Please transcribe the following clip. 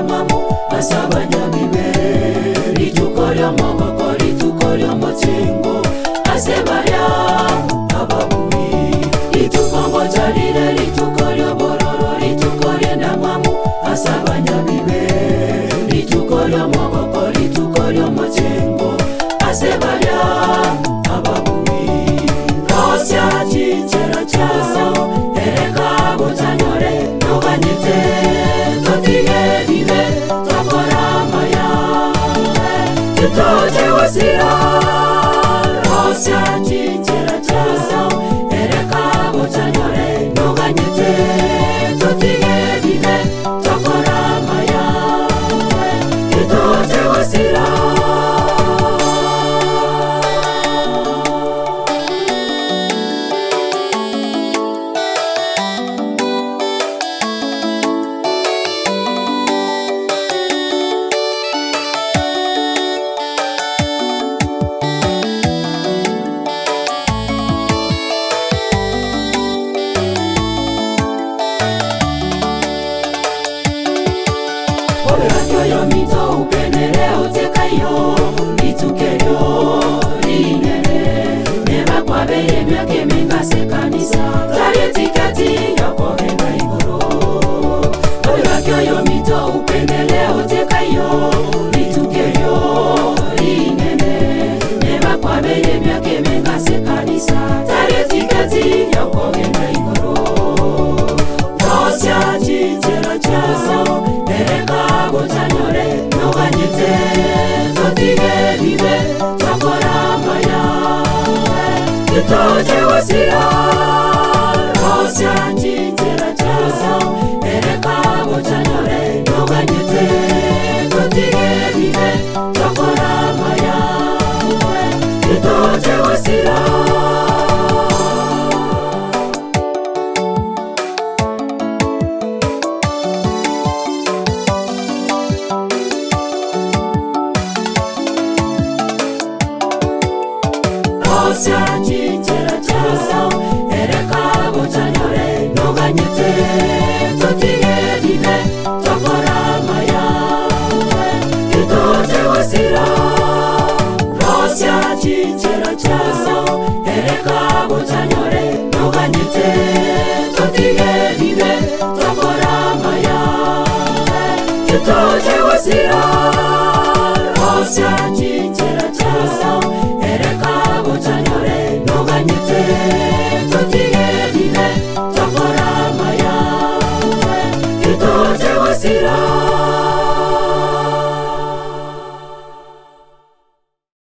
mamu asabanya bibe ritukorya maboko ritukorya mochengo asebarya ababui ritukombo jarire ritukorya bororo ritukorya na mamu asabanya bibe ritukorya maboko ritukorya mochengo asebarya ababui rosya chinchera chaso ereka botanyore noganyite totige bibe tokora maya tutoje wasira rosya chinchera chaso ereka botanyore noganyite totige bibe tokora maya tutoje wasira. Yo mito upendeleo tekayo litukeyo linene neba kwa beye myake mengase kanisa tari tikati yako henda igoro yo mito upendeleo tekayo litukeyo linene neba kwa beye myake mengase kanisa tari tikati yako henda igoro rosya chinchera chaso ereka botanyore noganyite totige bibe tokora maya tutoje wasira rosya chinchera chaso ereka botanyore noganyite totige bibe tokora maya tutoje wasira. Rosya chinchera chaso ereka botanyore noganyite totige bibe tokora maya tutoje wasira rosya chinchera chaso ereka botanyore noganyite totige bibe tokora maya tutoje wasira rosya chinchera chaso ereka botanyore noganyite totige bibe tokora maya tutoje wasira.